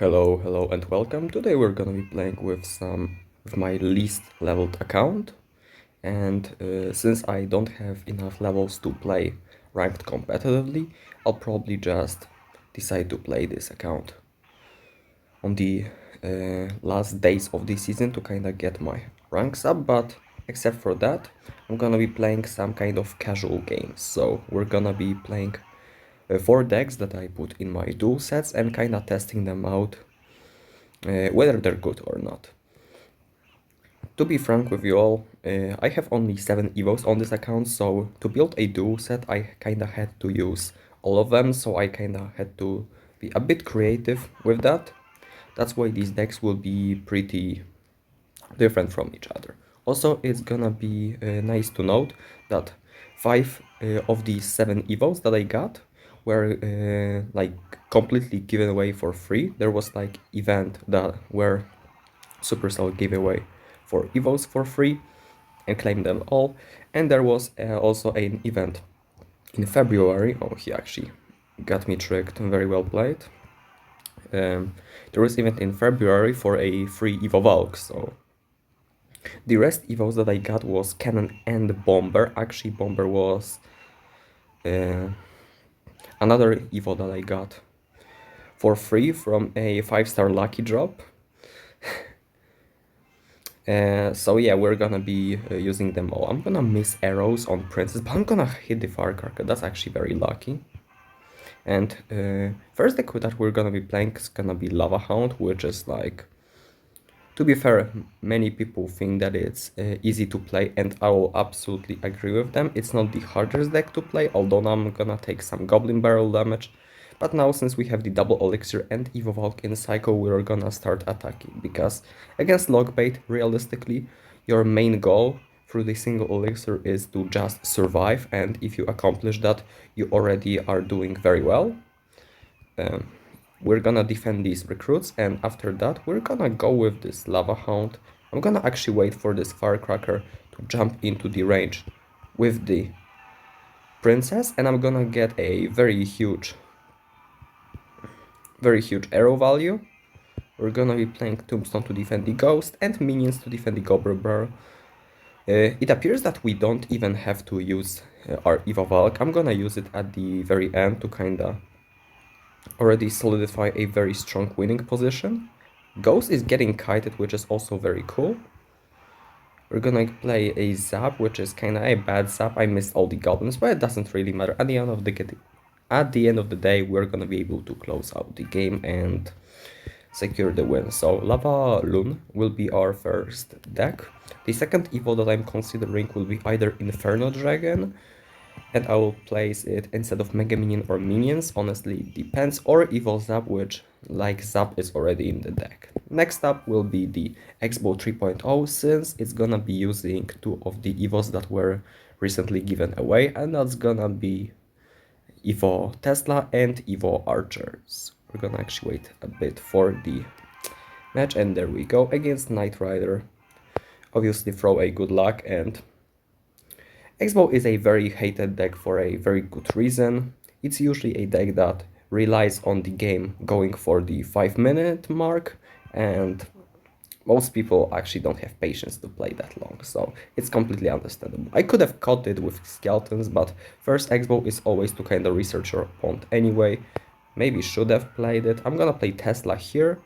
Hello, and welcome. Today we're gonna be playing with my least leveled account, and since I don't have enough levels to play ranked competitively, I'll probably just decide to play this account on the last days of the season to kind of get my ranks up. But except for that, I'm gonna be playing some kind of casual games. So we're gonna be playing 4 decks that I put in my duel sets and kind of testing them out whether they're good or not. To be frank with you all, I have only 7 evos on this account, so to build a duel set I kinda had to use all of them, so I kinda had to be a bit creative with that. That's why these decks will be pretty different from each other. Also, it's gonna be nice to note that 5 of these 7 evos that I got were like completely given away for free. There was like event that where Supercell gave away 4 evos for free and claimed them all, and there was also an event in February. Oh, he actually got me tricked. Very well played. There was event in February for a free Evo Valk, so the rest evos that I got was Cannon and Bomber. Actually, Bomber was another evo that I got for free from a 5-star lucky drop. So yeah, we're gonna be using them all. I'm gonna miss arrows on Princess, but I'm gonna hit the Firecracker. That's actually very lucky. And first deck that we're gonna be playing is gonna be Lava Hound, which is like, to be fair, many people think that it's easy to play, and I will absolutely agree with them. It's not the hardest deck to play, although now I'm gonna take some Goblin Barrel damage. But now, since we have the double elixir and Evo Valk in cycle, we're gonna start attacking, because against Logbait, realistically, your main goal through the single elixir is to just survive, and if you accomplish that, you already are doing very well. We're gonna defend these recruits, and after that, we're gonna go with this Lava Hound. I'm gonna actually wait for this Firecracker to jump into the range with the Princess, and I'm gonna get a very huge arrow value. We're gonna be playing Tombstone to defend the Ghost and Minions to defend the Goblin Barrel. It appears that we don't even have to use our Evo Valk. I'm gonna use it at the very end to kinda already solidify a very strong winning position. Ghost is getting kited, which is also very cool. We're gonna play a Zap, which is kinda a bad Zap. I missed all the goblins, but it doesn't really matter. At the end of the day, we're gonna be able to close out the game and secure the win. So LavaLoon will be our first deck. The second evo that I'm considering will be either Inferno Dragon, and I will place it instead of Mega Minion or Minions, honestly it depends, or Evil Zap, which, like Zap, is already in the deck. Next up will be the X-Bow 3.0, since it's gonna be using 2 of the evos that were recently given away, and that's gonna be Evo Tesla and Evo Archers. We're gonna actually wait a bit for the match, and there we go, against Knight Rider. Obviously throw a good luck, and X-Bow is a very hated deck for a very good reason. It's usually a deck that relies on the game going for the 5-minute mark, and most people actually don't have patience to play that long, so it's completely understandable. I could have caught it with Skeletons, but first X-Bow is always to kind of research your opponent anyway. Maybe should have played it. I'm gonna play Tesla here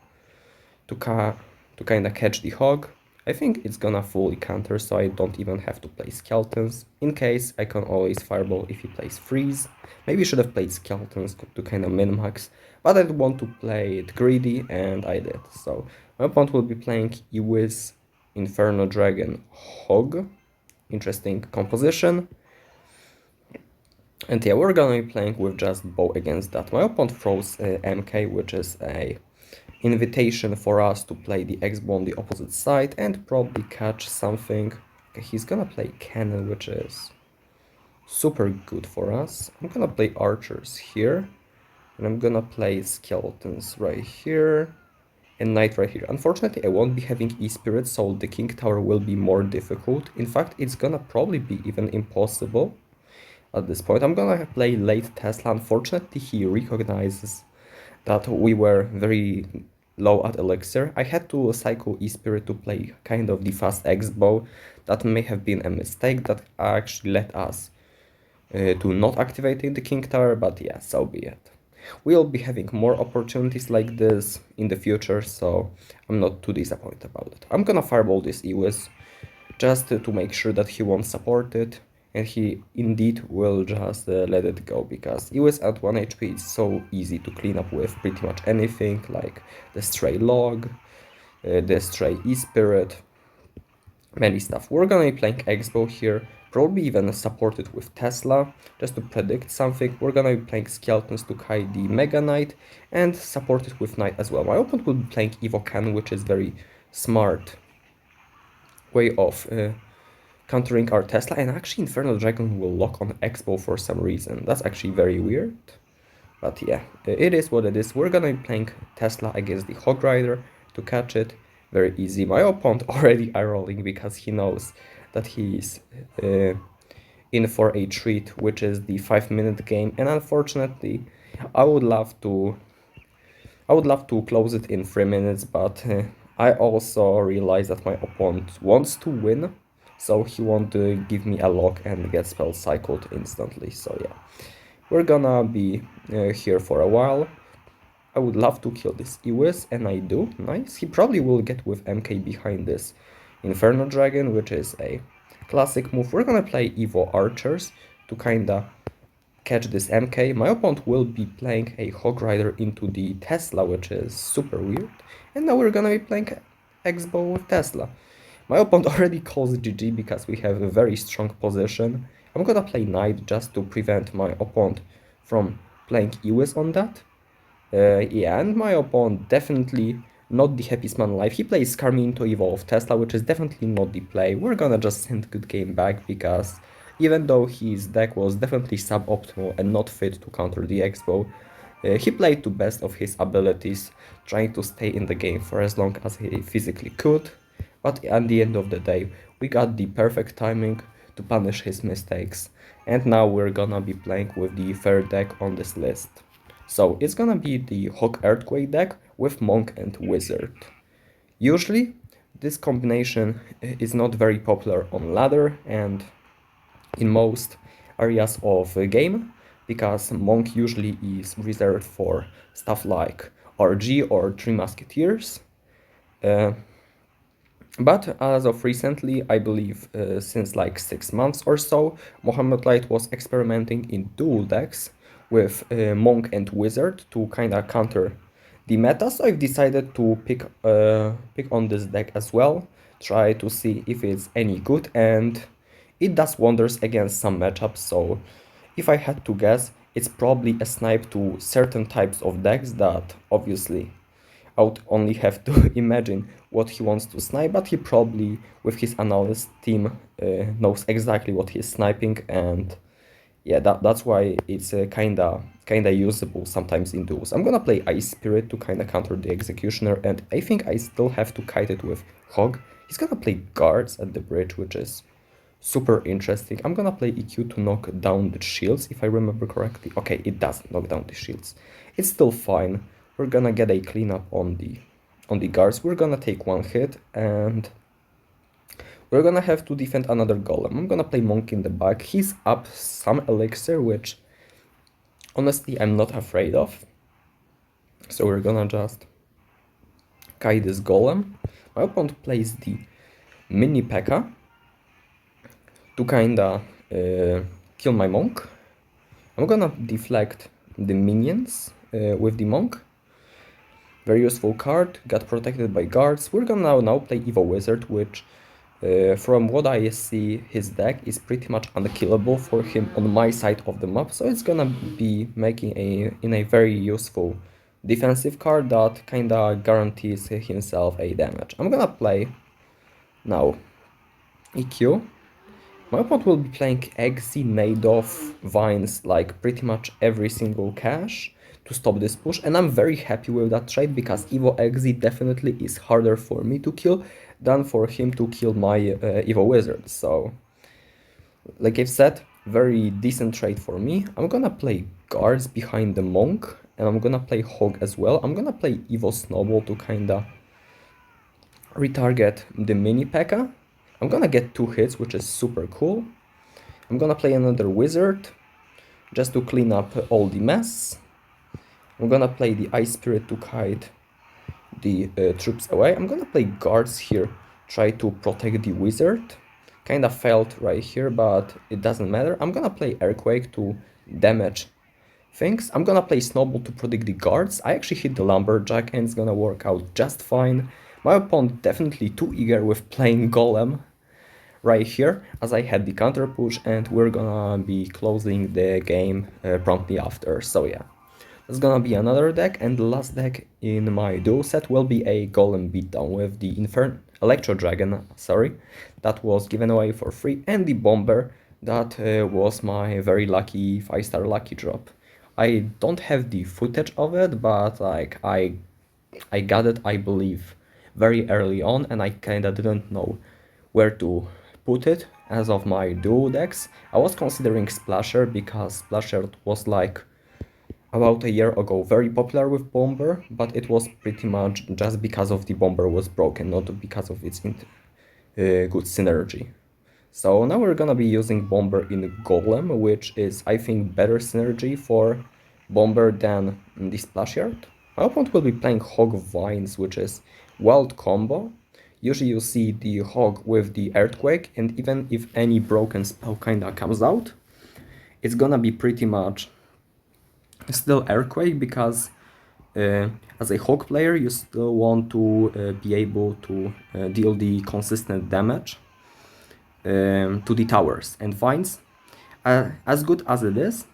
to kind of catch the Hog. I think it's gonna fully counter, so I don't even have to play Skeletons. In case, I can always Fireball if he plays Freeze. Maybe I should have played Skeletons to kind of min-max, but I want to play it greedy, and I did. So my opponent will be playing Ewiz, Inferno Dragon, Hog. Interesting composition. And yeah, we're gonna be playing with just Bow against that. My opponent throws MK, which is a invitation for us to play the X-Bow on the opposite side and probably catch something. Okay, he's gonna play Cannon, which is super good for us. I'm gonna play Archers here, and I'm gonna play Skeletons right here, and Knight right here. Unfortunately, I won't be having E-Spirit, so the King Tower will be more difficult. In fact, it's gonna probably be even impossible at this point. I'm gonna play late Tesla. Unfortunately, he recognizes that we were very low at elixir. I had to cycle E-Spirit to play kind of the fast X-Bow. That may have been a mistake that actually led us to not activating the King Tower, but yeah, so be it. We'll be having more opportunities like this in the future, so I'm not too disappointed about it. I'm gonna fireball this Ewis just to make sure that he won't support it, and he indeed will just let it go, because Ewis at 1 HP is so easy to clean up with pretty much anything, like the stray log, the stray E-Spirit, many stuff. We're gonna be playing X-Bow here, probably even supported with Tesla, just to predict something. We're gonna be playing Skeletons to hide the Mega Knight, and supported with Knight as well. My opponent will be playing Evocan, which is very smart way of countering our Tesla, and actually Infernal Dragon will lock on X-Bow for some reason. That's actually very weird. But yeah, it is what it is. We're gonna be playing Tesla against the Hog Rider to catch it. Very easy. My opponent already eye-rolling because he knows that he's in for a treat, which is the 5-minute game. And unfortunately, I would love to close it in 3 minutes, but I also realize that my opponent wants to win, so he won't give me a lock and get spell cycled instantly. So yeah, we're gonna be here for a while. I would love to kill this Ewis, and I do. Nice. He probably will get with MK behind this Inferno Dragon, which is a classic move. We're gonna play Evo Archers to kinda catch this MK. My opponent will be playing a Hog Rider into the Tesla, which is super weird. And now we're gonna be playing X-Bow with Tesla. My opponent already calls GG because we have a very strong position. I'm gonna play Knight just to prevent my opponent from playing Ewis on that. Yeah, and my opponent definitely not the happiest man alive. He plays Carmine to evolve Tesla, which is definitely not the play. We're gonna just send good game back because even though his deck was definitely suboptimal and not fit to counter the X-Bow, he played to best of his abilities, trying to stay in the game for as long as he physically could. But at the end of the day, we got the perfect timing to punish his mistakes. And now we're gonna be playing with the third deck on this list. So it's gonna be the Hog Earthquake deck with Monk and Wizard. Usually, this combination is not very popular on ladder and in most areas of the game, because Monk usually is reserved for stuff like RG or Three Musketeers. But as of recently, I believe since like 6 months or so, Mohamed Light was experimenting in dual decks with Monk and Wizard to kinda counter the meta, so I've decided to pick on this deck as well, try to see if it's any good, and it does wonders against some matchups. So if I had to guess, it's probably a snipe to certain types of decks that obviously I would only have to imagine what he wants to snipe, but he probably, with his analyst team, knows exactly what he's sniping, and yeah, that's why it's kinda usable sometimes in duels. I'm gonna play Ice Spirit to kinda counter the Executioner, and I think I still have to kite it with Hog. He's gonna play Guards at the bridge, which is super interesting. I'm gonna play EQ to knock down the shields, if I remember correctly. Okay, it does knock down the shields. It's still fine. We're gonna get a cleanup on the guards. We're gonna take one hit, and we're gonna have to defend another golem. I'm gonna play Monk in the back. He's up some elixir, which honestly I'm not afraid of. So we're gonna just kite this golem. My opponent plays the mini P.E.K.K.A. to kinda kill my monk. I'm gonna deflect the minions with the monk. Very useful card, got protected by guards. We're gonna now play Evo Wizard, which from what I see, his deck is pretty much unkillable for him on my side of the map, so it's gonna be making a very useful defensive card that kinda guarantees himself a damage. I'm gonna play now EQ. My opponent will be playing Exi, Nadoff, Vines, like pretty much every single cache to stop this push, and I'm very happy with that trade because Evo Exi definitely is harder for me to kill than for him to kill my Evo Wizard. So, like I've said, very decent trade for me. I'm gonna play guards behind the Monk and I'm gonna play Hog as well. I'm gonna play Evo Snowball to kinda retarget the mini P.E.K.K.A. I'm gonna get 2 hits, which is super cool. I'm gonna play another Wizard, just to clean up all the mess. I'm gonna play the Ice Spirit to kite the troops away. I'm gonna play Guards here, try to protect the Wizard. Kinda failed right here, but it doesn't matter. I'm gonna play Earthquake to damage things. I'm gonna play Snowball to protect the Guards. I actually hit the Lumberjack and it's gonna work out just fine. My opponent definitely too eager with playing Golem right here, as I had the counter push, and we're gonna be closing the game promptly after. So yeah, that's gonna be another deck, and the last deck in my duel set will be a Golem beatdown with the Electro Dragon, sorry, that was given away for free, and the Bomber that was my very lucky 5-star lucky drop. I don't have the footage of it, but like I got it, I believe, very early on, and I kinda didn't know where to put it as of my duo decks. I was considering Splasher because Splasher was like about a year ago very popular with Bomber, but it was pretty much just because of the Bomber was broken, not because of its good synergy. So now we're gonna be using Bomber in Golem, which is, I think, better synergy for Bomber than the Splash Yard. My opponent will be playing Hog Vines, which is wild combo. Usually you see the Hog with the Earthquake, and even if any broken spell kinda comes out, it's gonna be pretty much still Earthquake, because as a Hog player you still want to be able to deal the consistent damage to the towers. And Vines, as good as it is,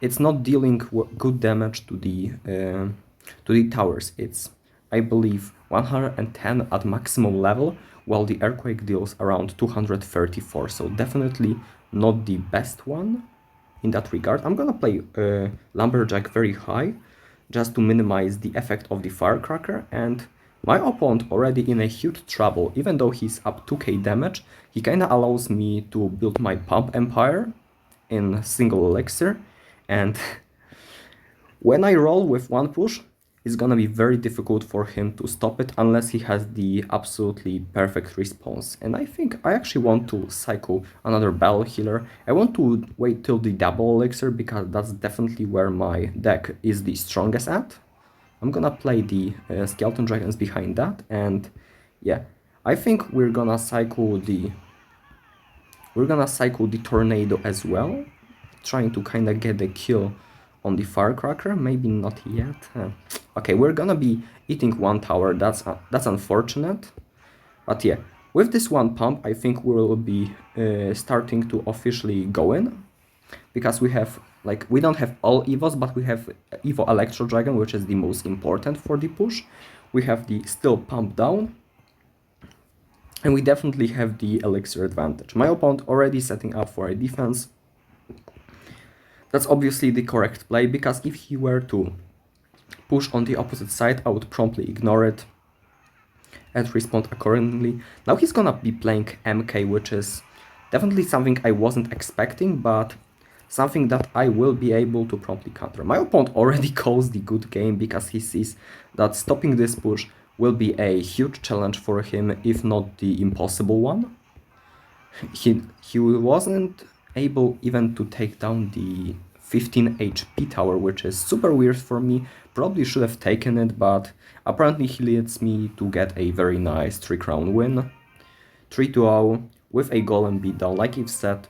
it's not dealing good damage to the towers. It's, I believe, 110 at maximum level, while the Earthquake deals around 234, so definitely not the best one in that regard. I'm gonna play Lumberjack very high, just to minimize the effect of the Firecracker, and my opponent already in a huge trouble. Even though he's up 2k damage, he kinda allows me to build my Pump Empire in single elixir, and when I roll with one push, it's gonna be very difficult for him to stop it unless he has the absolutely perfect response. And I think I actually want to cycle another Battle Healer. I want to wait till the double elixir, because that's definitely where my deck is the strongest at. I'm gonna play the Skeleton Dragons behind that, and yeah, I think we're gonna cycle the Tornado as well, trying to kinda get the kill on the Firecracker. Maybe not yet. Okay, we're gonna be eating one tower. That's unfortunate, but yeah, with this one pump, I think we'll be starting to officially go in, because we don't have all Evos, but we have Evo Electro Dragon, which is the most important for the push. We have the still pump down, and we definitely have the elixir advantage. My opponent already setting up for a defense. That's obviously the correct play, because if he were to push on the opposite side, I would promptly ignore it and respond accordingly. Now he's gonna be playing MK, which is definitely something I wasn't expecting, but something that I will be able to promptly counter. My opponent already calls the good game, because he sees that stopping this push will be a huge challenge for him, if not the impossible one. He wasn't able even to take down the 15 HP tower, which is super weird for me. Probably should have taken it, but apparently he leads me to get a very nice 3-crown win. 3-0 with a Golem beatdown. Like I've said,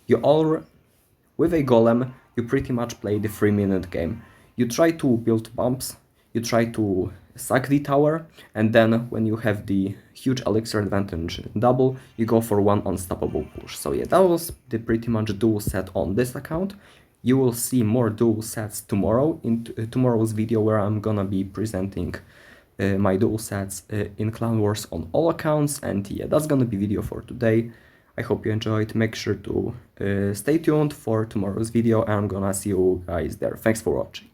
with a Golem, you pretty much play the 3-minute game. You try to build bumps, you try to sack the tower, and then when you have the huge elixir advantage double, you go for one unstoppable push. So yeah, that was the pretty much duel set on this account. You will see more duel sets tomorrow in tomorrow's video, where I'm gonna be presenting my duel sets in Clan Wars on all accounts. And yeah, that's gonna be video for today. I hope you enjoyed. Make sure to stay tuned for tomorrow's video, and I'm gonna see you guys there. Thanks for watching.